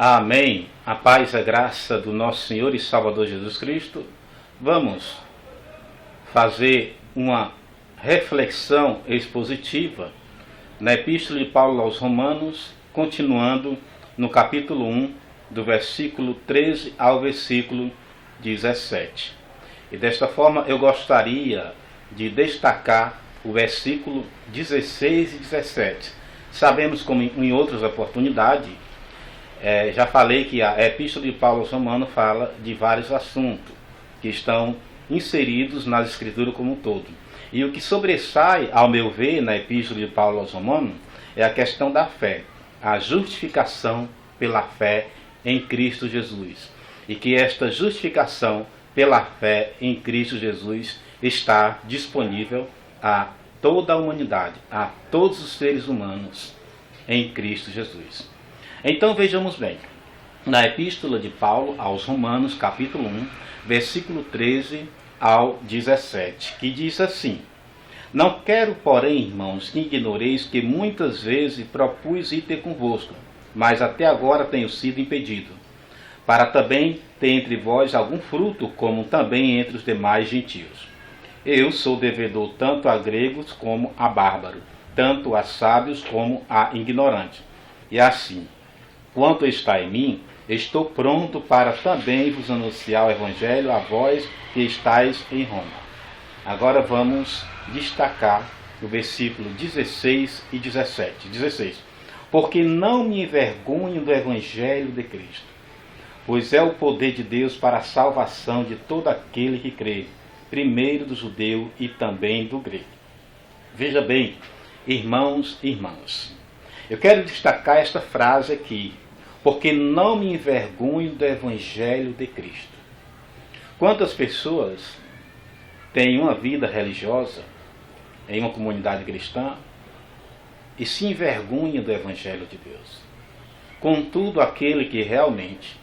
Amém. A paz e a graça do nosso Senhor e Salvador Jesus Cristo. Vamos fazer uma reflexão expositiva na Epístola de Paulo aos Romanos, continuando no capítulo 1, do versículo 13 ao versículo 17. E desta forma eu gostaria de destacar o versículo 16 e 17. Sabemos, como em outras oportunidades, já falei que a Epístola de Paulo aos Romanos fala de vários assuntos que estão inseridos nas Escrituras como um todo. E o que sobressai, ao meu ver, na Epístola de Paulo aos Romanos, é a questão da fé, a justificação pela fé em Cristo Jesus. E que esta justificação pela fé em Cristo Jesus está disponível a toda a humanidade, a todos os seres humanos em Cristo Jesus. Então vejamos bem, na Epístola de Paulo aos Romanos, capítulo 1, versículo 13 ao 17, que diz assim: Não quero, porém, irmãos, que ignoreis que muitas vezes propus ir ter convosco, mas até agora tenho sido impedido, para também ter entre vós algum fruto, como também entre os demais gentios. Eu sou devedor tanto a gregos como a bárbaros, tanto a sábios como a ignorantes. E assim, quanto está em mim, estou pronto para também vos anunciar o Evangelho a vós que estáis em Roma. Agora vamos destacar o versículo 16 e 17. 16. Porque não me envergonho do Evangelho de Cristo, pois é o poder de Deus para a salvação de todo aquele que crê, primeiro do judeu e também do grego. Veja bem, irmãos e irmãs, eu quero destacar esta frase aqui, porque não me envergonho do Evangelho de Cristo. Quantas pessoas têm uma vida religiosa em uma comunidade cristã e se envergonham do Evangelho de Deus? Contudo, aquele que realmente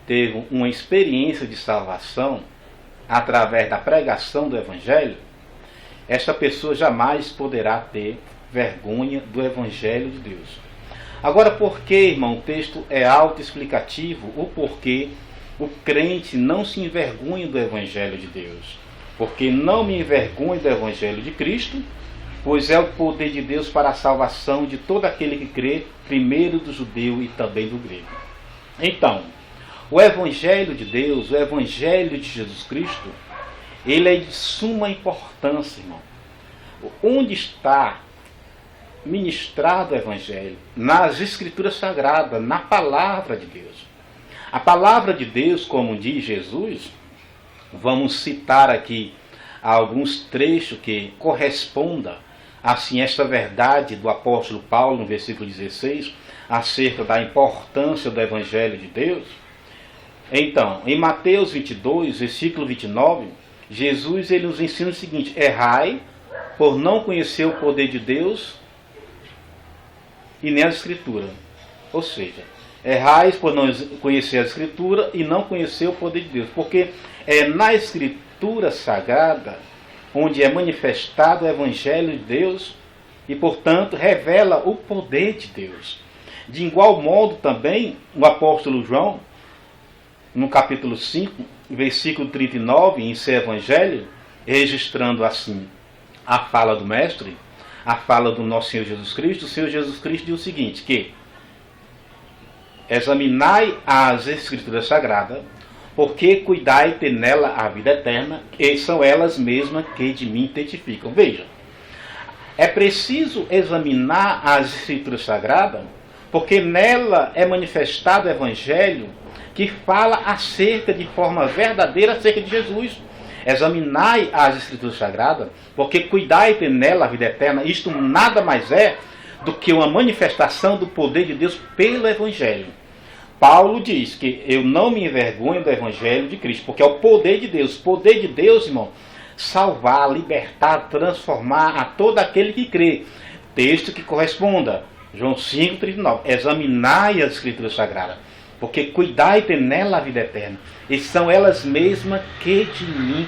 teve uma experiência de salvação através da pregação do Evangelho, esta pessoa jamais poderá ter vergonha do Evangelho de Deus. Agora, por que, irmão, o texto é autoexplicativo, o porquê o crente não se envergonha do Evangelho de Deus? Porque não me envergonho do Evangelho de Cristo, pois é o poder de Deus para a salvação de todo aquele que crê, primeiro do judeu e também do grego. Então, o Evangelho de Deus, o Evangelho de Jesus Cristo, ele é de suma importância, irmão. Onde está ministrado o Evangelho? Nas Escrituras Sagradas, na Palavra de Deus. A Palavra de Deus, como diz Jesus, vamos citar aqui alguns trechos que correspondam assim esta verdade do apóstolo Paulo no versículo 16, acerca da importância do Evangelho de Deus. Então, em Mateus 22, versículo 29, Jesus ele nos ensina o seguinte: errai por não conhecer o poder de Deus e nem a Escritura. Ou seja, errais por não conhecer a Escritura e não conhecer o poder de Deus. Porque é na Escritura Sagrada onde é manifestado o Evangelho de Deus e, portanto, revela o poder de Deus. De igual modo também, o apóstolo João, no capítulo 5, versículo 39, em seu Evangelho, registrando assim a fala do Mestre, a fala do nosso Senhor Jesus Cristo, o Senhor Jesus Cristo diz o seguinte, que examinai as Escrituras Sagradas, porque cuidai ter nela a vida eterna, e são elas mesmas que de mim testificam. Veja, é preciso examinar as Escrituras Sagradas, porque nela é manifestado o Evangelho que fala acerca de forma verdadeira acerca de Jesus. Examinai as Escrituras Sagradas, porque cuidai ter nela a vida eterna. Isto nada mais é do que uma manifestação do poder de Deus pelo Evangelho. Paulo diz que eu não me envergonho do Evangelho de Cristo, porque é o poder de Deus. O poder de Deus, irmão, salvar, libertar, transformar a todo aquele que crê. Texto que corresponda, João 5,39. Examinai as Escrituras Sagradas, porque cuidai ter nela a vida eterna, e são elas mesmas que de mim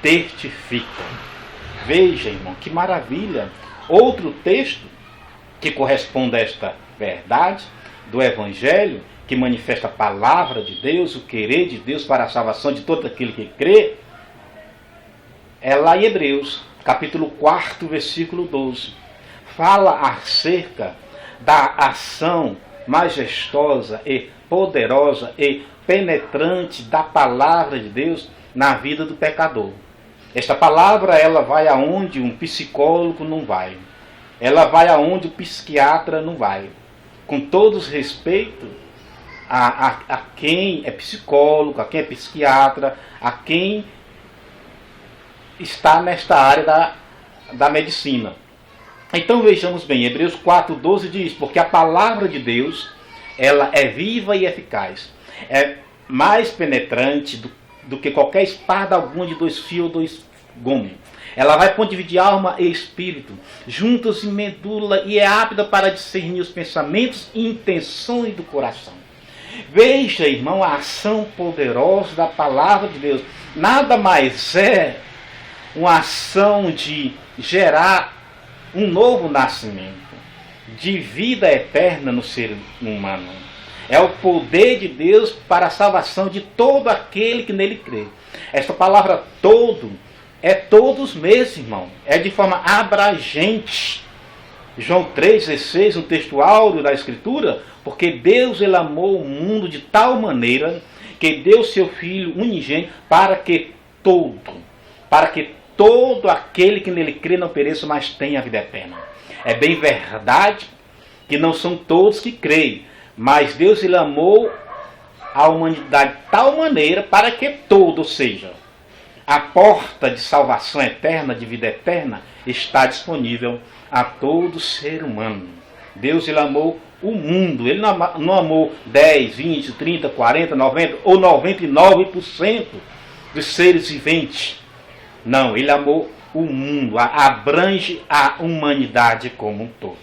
testificam. Veja, irmão, que maravilha. Outro texto que corresponde a esta verdade, do Evangelho, que manifesta a palavra de Deus, o querer de Deus para a salvação de todo aquele que crê, é lá em Hebreus, capítulo 4, versículo 12. Fala acerca da ação majestosa e poderosa e penetrante da palavra de Deus na vida do pecador. Esta palavra, ela vai aonde um psicólogo não vai. Ela vai aonde o psiquiatra não vai. Com todos respeito a quem é psicólogo, a quem é psiquiatra, a quem está nesta área da medicina. Então vejamos bem, Hebreus 4,12 diz: porque a palavra de Deus, ela é viva e eficaz, é mais penetrante do que qualquer espada alguma de 2 fios ou 2 gumes. Ela vai para onde divide alma e espírito, juntas em medula, e é apta para discernir os pensamentos e intenções do coração. Veja, irmão, a ação poderosa da palavra de Deus. Nada mais é uma ação de gerar um novo nascimento, de vida eterna no ser humano. É o poder de Deus para a salvação de todo aquele que nele crê. Esta palavra todo é todos mesmo, irmão. É de forma abrangente. João 3,16, um texto áureo da Escritura, porque Deus ele amou o mundo de tal maneira que deu seu Filho unigênito para que todo aquele que nele crê não pereça, mas tenha a vida eterna. É bem verdade que não são todos que creem, mas Deus ele amou a humanidade de tal maneira para que todo, ou seja, a porta de salvação eterna, de vida eterna, está disponível a todo ser humano. Deus ele amou o mundo. Ele não amou 10, 20, 30, 40, 90 ou 99% dos seres viventes. Não, ele amou o mundo, abrange a humanidade como um todo.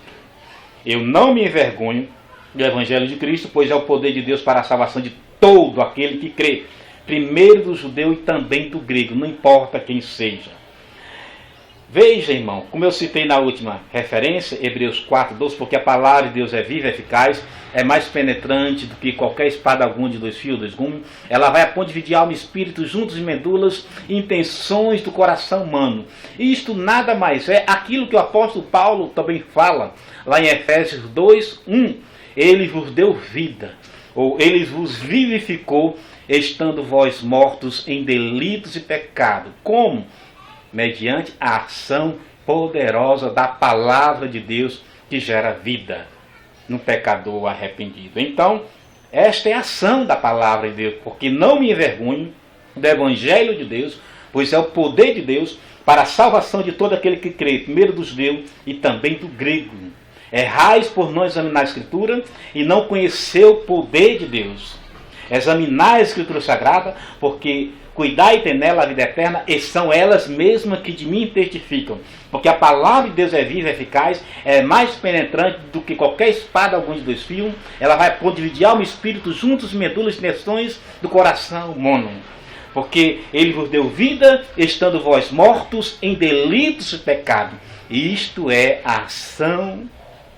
Eu não me envergonho do Evangelho de Cristo, pois é o poder de Deus para a salvação de todo aquele que crê. Primeiro do judeu e também do grego, não importa quem seja. Veja, irmão, como eu citei na última referência, Hebreus 4:12, porque a palavra de Deus é viva e eficaz, é mais penetrante do que qualquer espada alguma de 2 fios, 2 gumes. Ela vai a ponto de dividir alma e espírito, juntos em medulas, intenções do coração humano. Isto nada mais é aquilo que o apóstolo Paulo também fala, lá em Efésios 2:1. Ele vos deu vida, ou ele vos vivificou, estando vós mortos em delitos e pecado. Como? Mediante a ação poderosa da palavra de Deus que gera vida no pecador arrependido. Então, esta é a ação da palavra de Deus, porque não me envergonho do Evangelho de Deus, pois é o poder de Deus para a salvação de todo aquele que crê, primeiro do judeu e também do grego. Errais por não examinar a Escritura e não conhecer o poder de Deus. Examinar a Escritura Sagrada, porque cuidar e ter nela a vida eterna, e são elas mesmas que de mim testificam. Porque a palavra de Deus é viva e eficaz, é mais penetrante do que qualquer espada alguma de 2 fios. Ela vai por dividir alma e espírito, juntos, medulas e intenções do coração humano. Porque ele vos deu vida, estando vós mortos em delitos e pecado. E isto é a ação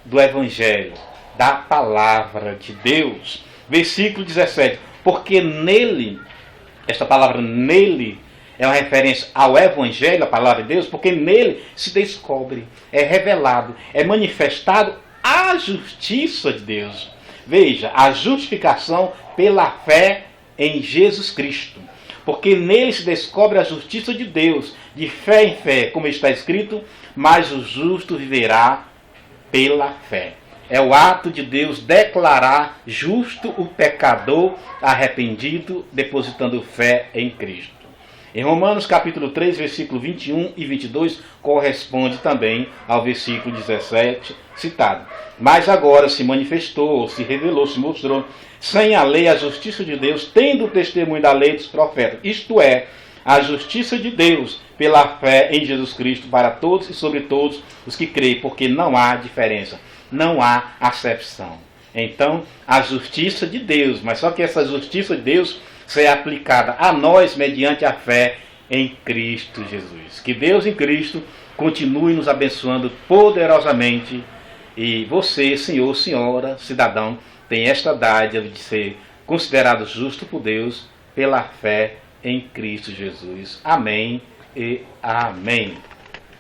do Evangelho, da palavra de Deus. Versículo 17. Porque nele, esta palavra nele é uma referência ao Evangelho, a palavra de Deus, porque nele se descobre, é revelado, é manifestado a justiça de Deus. Veja, a justificação pela fé em Jesus Cristo. Porque nele se descobre a justiça de Deus, de fé em fé, como está escrito, mas o justo viverá pela fé. É o ato de Deus declarar justo o pecador arrependido, depositando fé em Cristo. Em Romanos capítulo 3, versículo 21 e 22, corresponde também ao versículo 17 citado. Mas agora se manifestou, se revelou, se mostrou, sem a lei, a justiça de Deus, tendo o testemunho da lei dos profetas. Isto é, a justiça de Deus pela fé em Jesus Cristo para todos e sobre todos os que creem, porque não há diferença, não há acepção. Então, a justiça de Deus, mas só que essa justiça de Deus seja aplicada a nós mediante a fé em Cristo Jesus. Que Deus em Cristo continue nos abençoando poderosamente. E você, senhor, senhora, cidadão, tem esta dádiva de ser considerado justo por Deus pela fé em Cristo Jesus. Amém e amém.